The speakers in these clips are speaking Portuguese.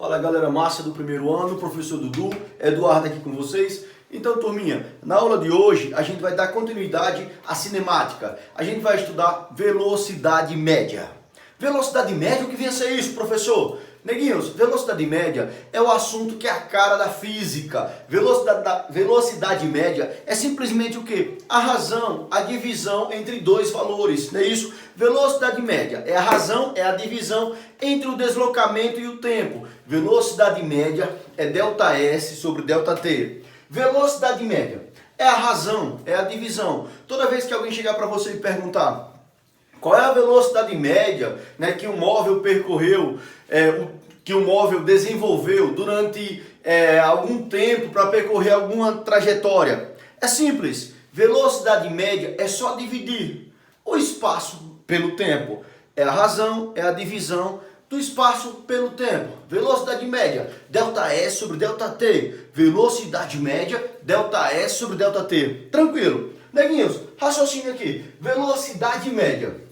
Fala galera massa do primeiro ano, professor Dudu, Eduardo aqui com vocês. Então turminha, na aula de hoje a gente vai dar continuidade à cinemática. A gente vai estudar velocidade média. Velocidade média, o que vem a ser isso, professor? Neguinhos, velocidade média é o assunto que é a cara da física. Velocidade média é simplesmente o quê? A razão, a divisão entre dois valores, não é isso? Velocidade média é a razão, é a divisão entre o deslocamento e o tempo. Velocidade média é ΔS sobre ΔT. Velocidade média é a razão, é a divisão. Toda vez que alguém chegar para você e perguntar qual é a velocidade média, né, que o móvel percorreu, que o móvel desenvolveu durante algum tempo para percorrer alguma trajetória? É simples. Velocidade média é só dividir o espaço pelo tempo. É a razão, é a divisão do espaço pelo tempo. Velocidade média, ΔS sobre ΔT. Velocidade média, ΔS sobre ΔT. Tranquilo. Neguinhos, raciocínio aqui. Velocidade média.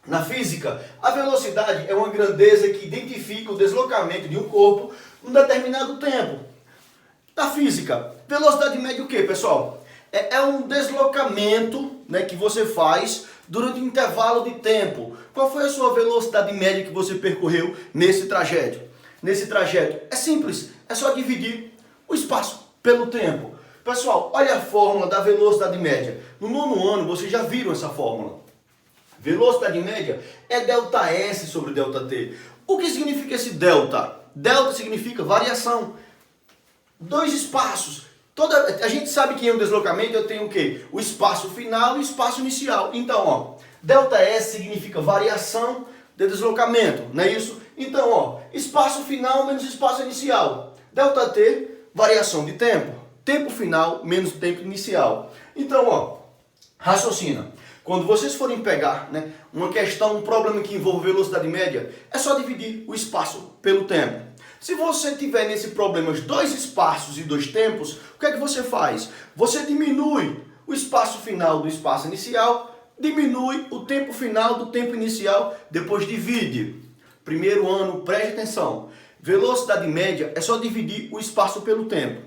Na física, a velocidade é uma grandeza que identifica o deslocamento de um corpo em um determinado tempo. Na física, velocidade média é o que, pessoal? É um deslocamento, né, que você faz durante um intervalo de tempo. Qual foi a sua velocidade média que você percorreu nesse trajeto? Nesse trajeto é simples, é só dividir o espaço pelo tempo. Pessoal, olha a fórmula da velocidade média. No nono ano, vocês já viram essa fórmula. Velocidade média é ΔS sobre ΔT. O que significa esse delta? Delta significa variação. Dois espaços. A gente sabe que em um deslocamento eu tenho o quê? O espaço final e o espaço inicial. Então, ó, ΔS significa variação de deslocamento, não é isso? Então, ó, espaço final menos espaço inicial. ΔT, variação de tempo. Tempo final menos tempo inicial. Então, ó, raciocina. Quando vocês forem pegar, né, uma questão, um problema que envolve velocidade média, é só dividir o espaço pelo tempo. Se você tiver nesse problema dois espaços e dois tempos, o que é que você faz? Você diminui o espaço final do espaço inicial, diminui o tempo final do tempo inicial, depois divide. Primeiro ano, preste atenção. Velocidade média é só dividir o espaço pelo tempo.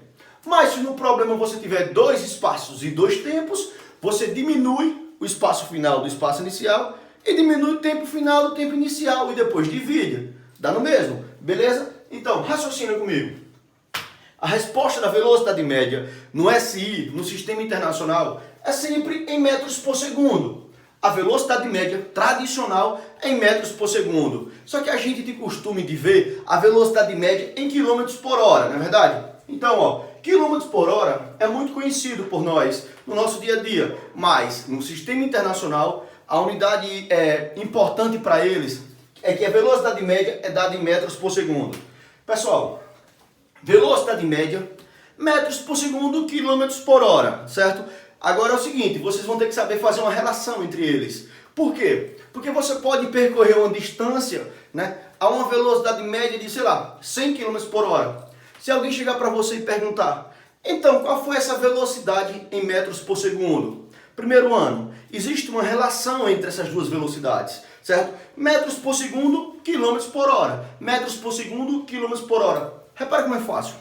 Mas se no problema você tiver dois espaços e dois tempos, você diminui o espaço final do espaço inicial e diminui o tempo final do tempo inicial e depois divide. Dá no mesmo, beleza? Então, raciocina comigo. A resposta da velocidade média no SI, no Sistema Internacional, é sempre em metros por segundo. A velocidade média tradicional é em metros por segundo. Só que a gente tem costume de ver a velocidade média em quilômetros por hora, não é verdade? Então, ó, quilômetros por hora é muito conhecido por nós no nosso dia a dia, mas no sistema internacional a unidade importante para eles é que a velocidade média é dada em metros por segundo. Pessoal, velocidade média, metros por segundo, quilômetros por hora, certo? Agora é o seguinte, vocês vão ter que saber fazer uma relação entre eles. Por quê? Porque você pode percorrer uma distância, né, a uma velocidade média de, sei lá, 100 km por hora. Se alguém chegar para você e perguntar, então qual foi essa velocidade em metros por segundo? Primeiro ano, existe uma relação entre essas duas velocidades, certo? Metros por segundo, quilômetros por hora. Metros por segundo, quilômetros por hora. Repare como é fácil.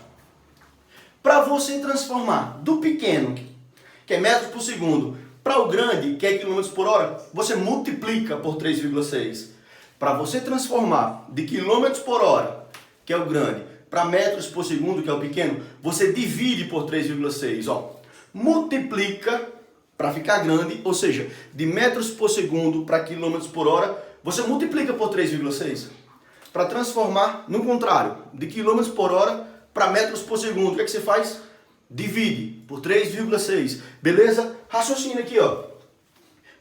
Para você transformar do pequeno, que é metros por segundo, para o grande, que é quilômetros por hora, você multiplica por 3,6. Para você transformar de quilômetros por hora, que é o grande, para metros por segundo, que é o pequeno, você divide por 3,6. Ó. Multiplica para ficar grande, ou seja, de metros por segundo para quilômetros por hora, você multiplica por 3,6. Para transformar no contrário, de quilômetros por hora para metros por segundo, o que é que você faz? Divide por 3,6. Beleza? Raciocina aqui, ó.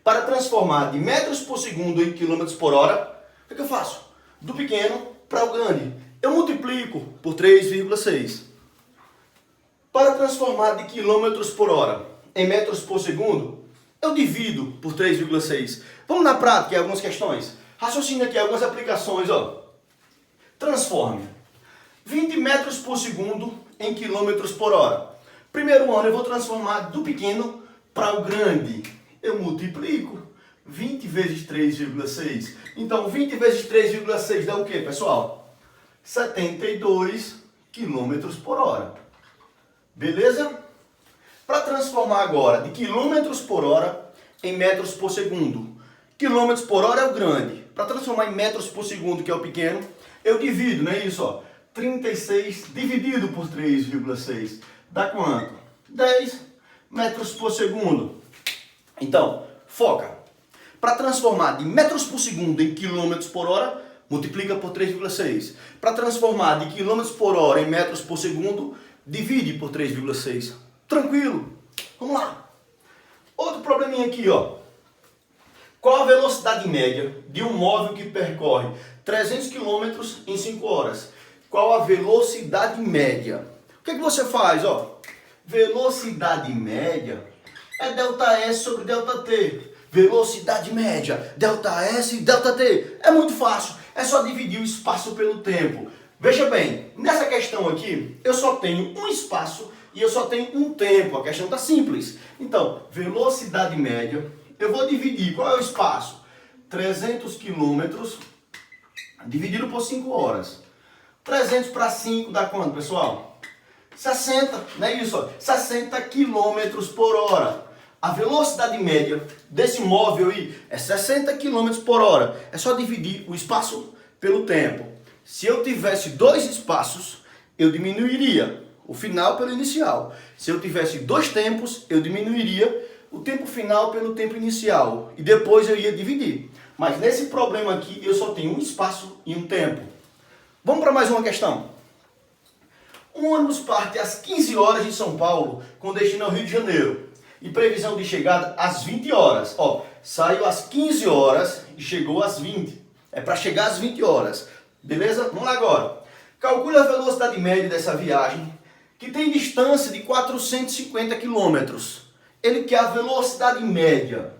Para transformar de metros por segundo em quilômetros por hora, o que é que eu faço? Do pequeno para o grande. Eu multiplico por 3,6. Para transformar de quilômetros por hora em metros por segundo, eu divido por 3,6. Vamos na prática em algumas questões. Raciocina aqui algumas aplicações, ó. Transforme 20 metros por segundo em quilômetros por hora. Primeiro ano eu vou transformar do pequeno para o grande. Eu multiplico 20 vezes 3,6. Então 20 vezes 3,6 dá o quê, pessoal? 72 quilômetros por hora. Beleza? Para transformar agora de quilômetros por hora em metros por segundo. Quilômetros por hora é o grande. Para transformar em metros por segundo, que é o pequeno, eu divido, não é isso? Ó, 36 dividido por 3,6 dá quanto? 10 metros por segundo. Então, foca. Para transformar de metros por segundo em quilômetros por hora, multiplica por 3,6. Para transformar de quilômetros por hora em metros por segundo, divide por 3,6. Tranquilo? Vamos lá. Outro probleminha aqui, ó. Qual a velocidade média de um móvel que percorre 300 km em 5 horas? Qual a velocidade média? O que você faz, ó? Velocidade média é ΔS sobre ΔT. Velocidade média, ΔS e ΔT. É muito fácil, é só dividir o espaço pelo tempo. Veja bem, nessa questão aqui, eu só tenho um espaço e eu só tenho um tempo. A questão está simples. Então, velocidade média, eu vou dividir. Qual é o espaço? 300 km dividido por 5 horas. 300 para 5 dá quanto, pessoal? 60, não é isso? Ó? 60 km por hora. A velocidade média desse móvel aí é 60 km por hora. É só dividir o espaço pelo tempo. Se eu tivesse dois espaços, eu diminuiria o final pelo inicial. Se eu tivesse dois tempos, eu diminuiria o tempo final pelo tempo inicial. E depois eu ia dividir. Mas nesse problema aqui, eu só tenho um espaço e um tempo. Vamos para mais uma questão. Um ônibus parte às 15 horas de São Paulo, com destino ao Rio de Janeiro. E previsão de chegada às 20 horas. Ó, saiu às 15 horas e chegou às 20. É para chegar às 20 horas. Beleza? Vamos lá agora. Calcule a velocidade média dessa viagem, que tem distância de 450 km. Ele quer a velocidade média.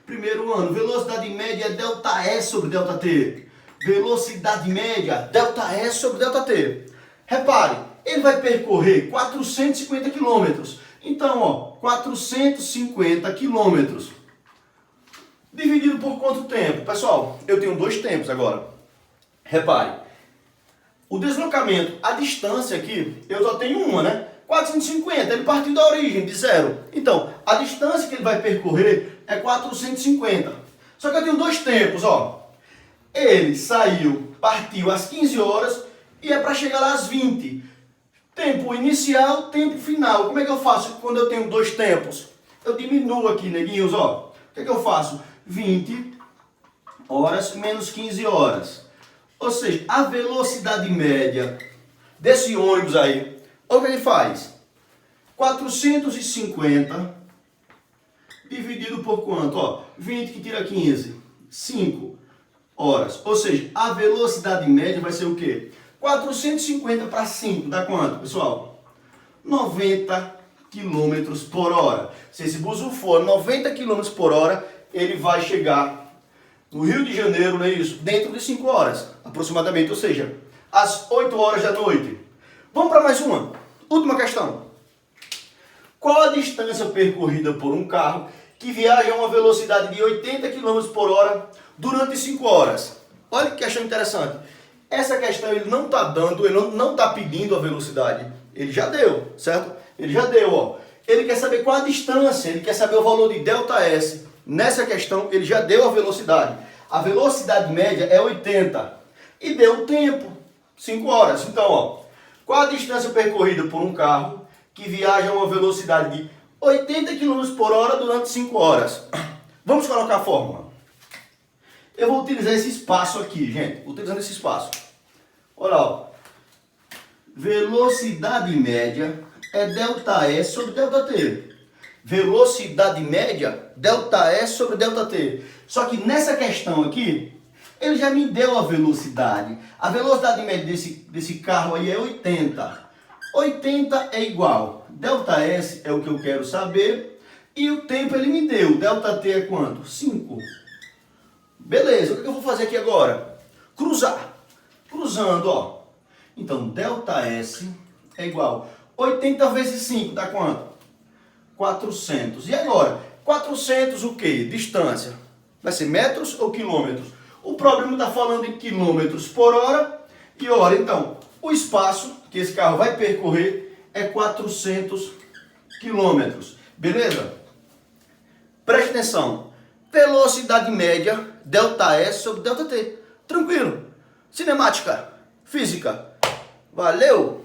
Primeiro ano, velocidade média é ΔS sobre ΔT. Velocidade média, ΔS sobre ΔT. Repare, ele vai percorrer 450 km. Então, ó, 450 km. Dividido por quanto tempo? Pessoal, eu tenho dois tempos agora. Repare, o deslocamento, a distância aqui, eu só tenho uma, né? 450, ele partiu da origem, de zero. Então, a distância que ele vai percorrer é 450. Só que eu tenho dois tempos, ó. Ele saiu, partiu às 15 horas e é para chegar lá às 20. Tempo inicial, tempo final. Como é que eu faço quando eu tenho dois tempos? Eu diminuo aqui, neguinhos, ó. O que é que eu faço? 20 horas menos 15 horas. Ou seja, a velocidade média desse ônibus aí, olha o que ele faz? 450 dividido por quanto? Ó, 20 que tira 15. 5 horas. Ou seja, a velocidade média vai ser o quê? 450 para 5 dá quanto, pessoal? 90 km por hora. Se esse buzo for 90 km por hora, ele vai chegar no Rio de Janeiro, não é isso? Dentro de 5 horas, aproximadamente. Ou seja, às 8 horas da noite. Vamos para mais uma. Última questão. Qual a distância percorrida por um carro que viaja a uma velocidade de 80 km por hora durante 5 horas? Olha que questão interessante. Essa questão ele não está dando, ele não está pedindo a velocidade. Ele já deu, certo? Ele já deu, ó. Ele quer saber qual a distância, ele quer saber o valor de ΔS. Nessa questão ele já deu a velocidade. A velocidade média é 80. E deu o tempo, 5 horas. Então, ó, qual a distância percorrida por um carro que viaja a uma velocidade de 80 km por hora durante 5 horas? Vamos colocar a fórmula. Eu vou utilizar esse espaço aqui, gente. Utilizando esse espaço. Olha, ó. Velocidade média é ΔS sobre ΔT. Velocidade média, ΔS sobre ΔT. Só que nessa questão aqui, ele já me deu a velocidade. A velocidade média desse carro aí é 80. 80 é igual. ΔS é o que eu quero saber. E o tempo ele me deu. ΔT é quanto? 5. Beleza, o que eu vou fazer aqui agora? Cruzar. Cruzando, ó. Então, ΔS é igual. 80 vezes 5 dá quanto? 400. E agora? 400 o quê? Distância. Vai ser metros ou quilômetros? O problema está falando em quilômetros por hora E olha, então, o espaço que esse carro vai percorrer é 400 quilômetros. Beleza? Preste atenção. Velocidade média, ΔS sobre ΔT. Tranquilo. Cinemática. Física. Valeu!